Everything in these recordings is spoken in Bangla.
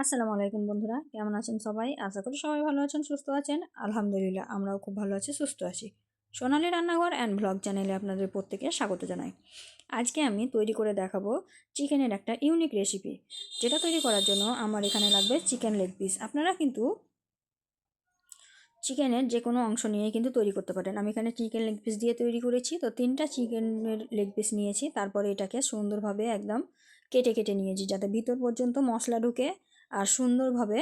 আসসালামু আলাইকুম বন্ধুরা, কেমন আছেন সবাই? আশা করি সবাই ভালো আছেন, সুস্থ আছেন। আলহামদুলিল্লাহ, আমরাও খুব ভালো আছি, সুস্থ আছি। সোনালী রান্নাঘর অ্যান্ড ব্লগ চ্যানেলে আপনাদের প্রত্যেকে স্বাগত জানাই। আজকে আমি তৈরি করে দেখাবো চিকেনের একটা ইউনিক রেসিপি, যেটা তৈরি করার জন্য আমার এখানে লাগবে চিকেন লেগ পিস। আপনারা কিন্তু চিকেনের যে কোনো অংশ নিয়ে কিন্তু তৈরি করতে পারেন। আমি এখানে চিকেন লেগ পিস দিয়ে তৈরি করেছি, তো 3টা চিকেনের লেগ পিস নিয়েছি। তারপরে এটাকে সুন্দরভাবে একদম কেটে কেটে নিয়েছি, যাতে ভিতর পর্যন্ত মশলা ঢুকে আর সুন্দরভাবে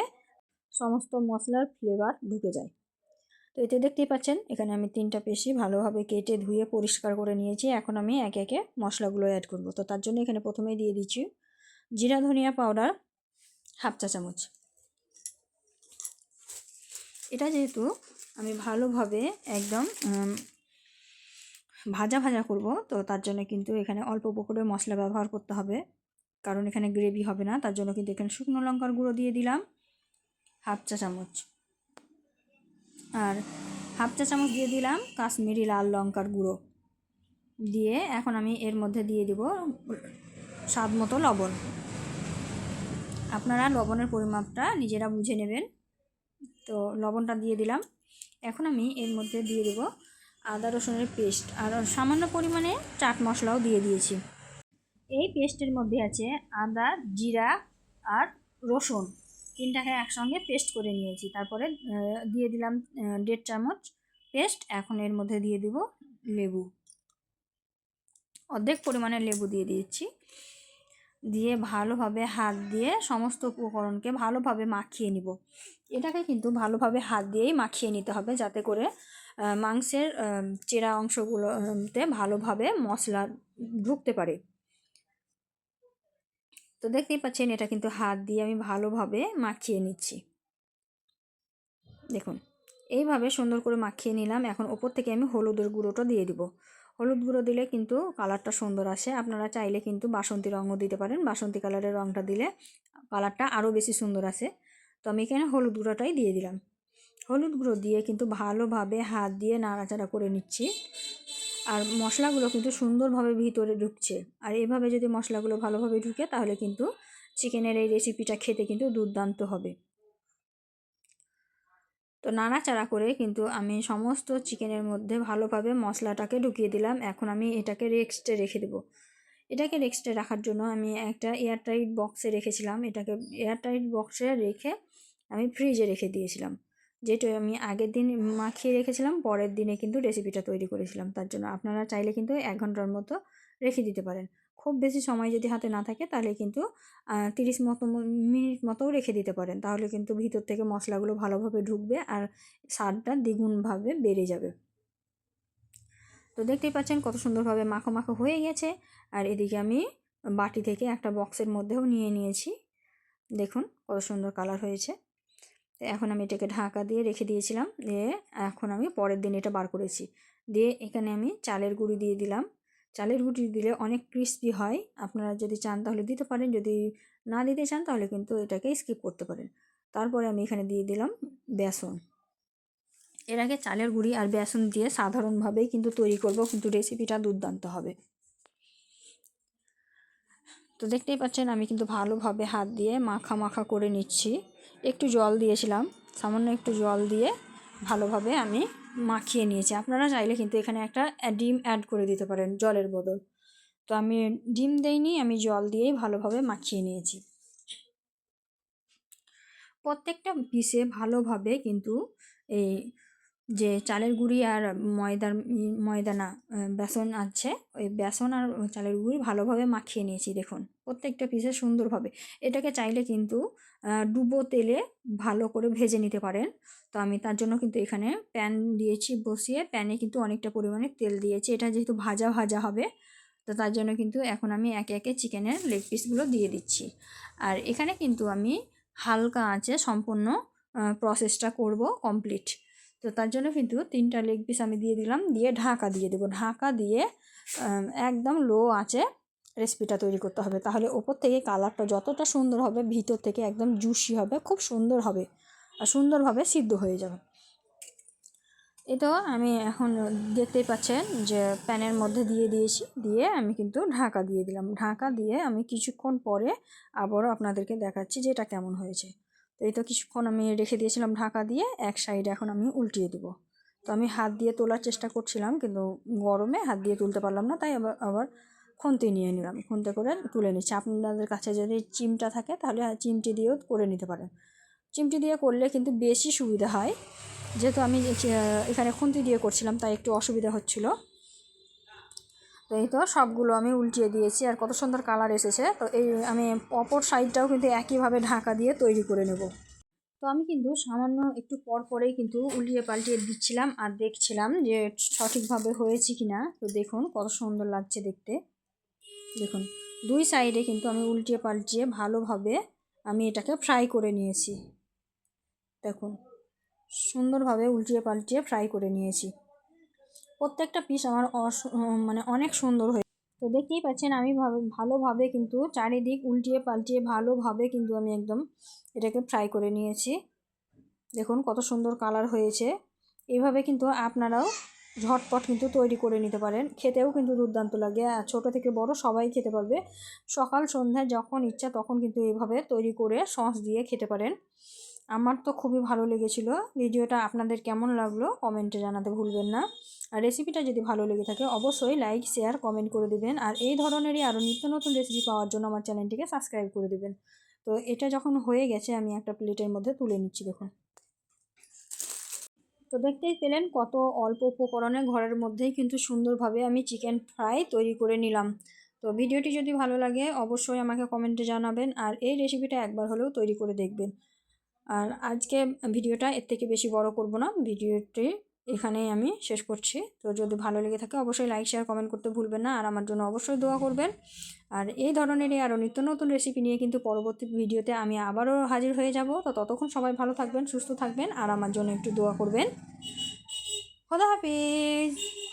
সমস্ত মশলার ফ্লেভার ঢুকে যায়। তো এতে দেখতেই পাচ্ছেন, এখানে আমি 3টা পেশি ভালোভাবে কেটে ধুয়ে পরিষ্কার করে নিয়েছি। এখন আমি একে একে মশলাগুলো অ্যাড করব। তো তার জন্য এখানে প্রথমেই দিয়ে দিচ্ছি জিরা ধনিয়া পাউডার হাফ চা চামচ। এটা যেহেতু আমি ভালোভাবে একদম ভাজা ভাজা করব, তো তার জন্য কিন্তু এখানে অল্প করে মশলা ব্যবহার করতে হবে, কারণ এখানে গ্রেভি হবে না। তার জন্য কিন্তু এখানে শুকনো লঙ্কার গুঁড়ো দিয়ে দিলাম হাফ চা চামচ, আর হাফ চা চামচ দিয়ে দিলাম কাশ্মীরি লাল লঙ্কার গুঁড়ো। দিয়ে এখন আমি এর মধ্যে দিয়ে দেব স্বাদ মতো লবণ। আপনারা লবণের পরিমাপটা নিজেরা বুঝে নেবেন। তো লবণটা দিয়ে দিলাম। এখন আমি এর মধ্যে দিয়ে দেব আদা রসুনের পেস্ট, আর সামান্য পরিমাণে চাট মশলাও দিয়ে দিয়েছি। এই পেস্টের মধ্যে আছে আদা, জিরা আর রসুন, 3টাকে একসঙ্গে পেস্ট করে নিয়েছি। তারপরে দিয়ে দিলাম 1.5 চামচ পেস্ট। এখন এর মধ্যে দিয়ে দেব লেবু, অর্ধেক পরিমাণে লেবু দিয়ে দিয়েছি। দিয়ে ভালোভাবে হাত দিয়ে সমস্ত উপকরণকে ভালোভাবে মাখিয়ে নিব। এটাকে কিন্তু ভালোভাবে হাত দিয়েই মাখিয়ে নিতে হবে, যাতে করে মাংসের চেরা অংশগুলোতে ভালোভাবে মশলা ঢুকতে পারে। তো দেখতেই পাচ্ছেন, এটা কিন্তু হাত দিয়ে আমি ভালোভাবে মাখিয়ে নিচ্ছি। দেখুন, এইভাবে সুন্দর করে মাখিয়ে নিলাম। এখন ওপর থেকে আমি হলুদের গুঁড়োটা দিয়ে দিব। হলুদ গুঁড়ো দিলে কিন্তু কালারটা সুন্দর আসে। আপনারা চাইলে কিন্তু বাসন্তী রঙও দিতে পারেন। বাসন্তী কালারের রঙটা দিলে কালারটা আরও বেশি সুন্দর আসে। তো আমি এখানে হলুদ গুঁড়োটাই দিয়ে দিলাম। হলুদ গুঁড়ো দিয়ে কিন্তু ভালোভাবে হাত দিয়ে নাড়াচাড়া করে নিচ্ছি। আর মশলাগুলো কিন্তু সুন্দরভাবে ভিতরে ঢুকছে। আর এভাবে যদি মশলাগুলো ভালোভাবে ঢুকে, তাহলে কিন্তু চিকেনের এই রেসিপিটা খেতে কিন্তু দুর্দান্ত হবে। তো নাড়াচাড়া করে কিন্তু আমি সমস্ত চিকেনের মধ্যে ভালোভাবে মশলাটাকে ঢুকিয়ে দিলাম। এখন আমি এটাকে রেস্টে রেখে দেবো। এটাকে রেস্টে রাখার জন্য আমি একটা এয়ারটাইট বক্সে রেখেছিলাম। এটাকে এয়ারটাইট বক্সে রেখে আমি ফ্রিজে রেখে দিয়েছিলাম, যেটা আমি আগের দিন মাখিয়ে রেখেছিলাম। পরের দিনে কিন্তু রেসিপিটা তৈরি করেছিলাম। তার জন্য আপনারা চাইলে কিন্তু 1 ঘন্টার মতো রেখে দিতে পারেন। খুব বেশি সময় যদি হাতে না থাকে, তাহলে কিন্তু 30 মিনিট মতোও রেখে দিতে পারেন। তাহলে কিন্তু ভিতর থেকে মশলাগুলো ভালোভাবে ঢুকবে আর স্বাদটা দ্বিগুণভাবে বেড়ে যাবে। তো দেখতেই পাচ্ছেন কত সুন্দরভাবে মাখো মাখো হয়ে গেছে। আর এদিকে আমি বাটি থেকে একটা বক্সের মধ্যেও নিয়ে নিয়েছি। দেখুন কত সুন্দর কালার হয়েছে। তো এখন আমি এটাকে ঢাকা দিয়ে রেখে দিয়েছিলাম। দিয়ে এখন আমি পরের দিন এটা বার করেছি। দিয়ে এখানে আমি চালের গুঁড়ি দিয়ে দিলাম। চালের গুঁড়ি দিলে অনেক ক্রিস্পি হয়। আপনারা যদি চান তাহলে দিতে পারেন, যদি না দিতে চান তাহলে কিন্তু এটাকে স্কিপ করতে পারেন। তারপরে আমি এখানে দিয়ে দিলাম বেসন। এর আগে চালের গুঁড়ি আর বেসন দিয়ে সাধারণভাবেই কিন্তু তৈরি করব, কিন্তু রেসিপিটা দুর্দান্ত হবে। তো দেখতেই পাচ্ছেন, আমি কিন্তু ভালোভাবে হাত দিয়ে মাখা মাখা করে নিচ্ছি। একটু জল দিয়েছিলাম, সামান্য একটু জল দিয়ে ভালোভাবে আমি মাখিয়ে নিয়েছি। আপনারা চাইলে কিন্তু এখানে একটা ডিম অ্যাড করে দিতে পারেন জলের বদল। তো আমি ডিম দেইনি, আমি জল দিয়েই ভালোভাবে মাখিয়ে নিয়েছি। প্রত্যেকটা পিসে ভালোভাবে কিন্তু এই যে চালের গুঁড়ি আর ময়দা না, বেসন আছে, ওই বেসন আর চালের গুঁড়ি ভালোভাবে মাখিয়ে নিয়েছি। দেখুন প্রত্যেকটা পিসে সুন্দরভাবে। এটাকে চাইলে কিন্তু ডুবো তেলে ভালো করে ভেজে নিতে পারেন। তো আমি তার জন্য কিন্তু এখানে প্যান দিয়েছি বসিয়ে, প্যানে কিন্তু অনেকটা পরিমাণে তেল দিয়েছি। এটা যেহেতু ভাজা ভাজা হবে, তো তার জন্য কিন্তু এখন আমি একে একে চিকেনের লেগ পিসগুলো দিয়ে দিচ্ছি। আর এখানে কিন্তু আমি হালকা আঁচে সম্পূর্ণ প্রসেসটা করব কমপ্লিট। তো তার জন্য কিন্তু 3টা লেগ পিস আমি দিয়ে দিলাম, দিয়ে ঢাকা দিয়ে দেবো। ঢাকা দিয়ে একদম লো আঁচে রেসিপিটা তৈরি করতে হবে। তাহলে ওপর থেকে কালারটা যতটা সুন্দর হবে, ভিতর থেকে একদম জুসি হবে, খুব সুন্দর হবে আর সুন্দরভাবে সিদ্ধ হয়ে যাবে। এই তো আমি এখন দেখতেই পাচ্ছেন যে প্যানের মধ্যে দিয়ে দিয়েছি, দিয়ে আমি কিন্তু ঢাকা দিয়ে দিলাম। ঢাকা দিয়ে আমি কিছুক্ষণ পরে আবারও আপনাদেরকে দেখাচ্ছি যে এটা কেমন হয়েছে। তো এই তো কিছুক্ষণ আমি রেখে দিয়েছিলাম ঢাকা দিয়ে, এক সাইডে এখন আমি উল্টিয়ে দেবো। তো আমি হাত দিয়ে তোলার চেষ্টা করছিলাম, কিন্তু গরমে হাত দিয়ে তুলতে পারলাম না, তাই আবার আবার খুন্তি নিয়ে নিলাম, খুন্তি করে তুলে নিচ্ছি। আপনাদের কাছে যদি চিমটা থাকে তাহলে চিমটি দিয়েও করে নিতে পারেন। চিমটি দিয়ে করলে কিন্তু বেশি সুবিধা হয়, যেহেতু আমি এখানে খুন্তি দিয়ে করছিলাম তাই একটু অসুবিধা হচ্ছিল। তো এই তো সবগুলো আমি উল্টিয়ে দিয়েছি, আর কত সুন্দর কালার এসেছে। তো এই আমি অপর সাইডটাও কিন্তু একইভাবে ঢাকা দিয়ে তৈরি করে নেব। তো আমি কিন্তু সামান্য একটু পর পরেই কিন্তু উল্টিয়ে পাল্টিয়ে দিচ্ছিলাম আর দেখছিলাম যে সঠিকভাবে হয়েছে কি না। তো দেখুন কত সুন্দর লাগছে দেখতে। দেখুন দুই সাইডে কিন্তু আমি উল্টিয়ে পাল্টিয়ে ভালোভাবে আমি এটাকে ফ্রাই করে নিয়েছি। দেখুন সুন্দরভাবে উল্টিয়ে পাল্টিয়ে ফ্রাই করে নিয়েছি। প্রত্যেকটা পিস আমার মানে অনেক সুন্দর হয়েছে। তো দেখতেই পাচ্ছেন আমি ভালোভাবে কিন্তু চারিদিক উল্টিয়ে পাল্টিয়ে ভালোভাবে কিন্তু আমি একদম এটাকে ফ্রাই করে নিয়েছি। দেখুন কত সুন্দর কালার হয়েছে। এভাবে কিন্তু আপনারাও ঝটপট কিন্তু তৈরি করে নিতে পারেন, খেতেও কিন্তু দুর্দান্ত লাগে, আর ছোটো থেকে বড় সবাই খেতে পারবে। সকাল সন্ধ্যায় যখন ইচ্ছা তখন কিন্তু এইভাবে তৈরি করে সস দিয়ে খেতে পারেন। আমার তো খুবই ভালো লেগেছিল। ভিডিওটা আপনাদের কেমন লাগলো কমেন্টে জানাতে ভুলবেন না। আর রেসিপিটা যদি ভালো লেগে থাকে অবশ্যই লাইক শেয়ার কমেন্ট করে দিবেন, আর এই ধরনেরই আরও নিত্য নতুন রেসিপি পাওয়ার জন্য আমার চ্যানেলটিকে সাবস্ক্রাইব করে দিবেন। তো এটা যখন হয়ে গেছে আমি একটা প্লেটের মধ্যে তুলে নিচ্ছি। দেখুন তো দেখতেই পেলেন কত অল্প উপকরণে ঘরের মধ্যেই কিন্তু সুন্দরভাবে আমি চিকেন ফ্রাই তৈরি করে নিলাম। তো ভিডিওটি যদি ভালো লাগে অবশ্যই আমাকে কমেন্টে জানাবেন, আর এই রেসিপিটা একবার হলেও তৈরি করে দেখবেন। আর আজকে ভিডিওটা এর থেকে বেশি বড় করব না, ভিডিওটি এখানেই আমি শেষ করছি। তো যদি ভালো লেগে থাকে অবশ্যই লাইক শেয়ার কমেন্ট করতে ভুলবেন না, আর আমার জন্য অবশ্যই দোয়া করবেন। আর এই ধরনেরই আরও নিত্য নতুন রেসিপি নিয়ে কিন্তু পরবর্তী ভিডিওতে আমি আবারও হাজির হয়ে যাব। তো ততক্ষণ সবাই ভালো থাকবেন, সুস্থ থাকবেন, আর আমার জন্য একটু দোয়া করবেন। খোদা হাফিজ।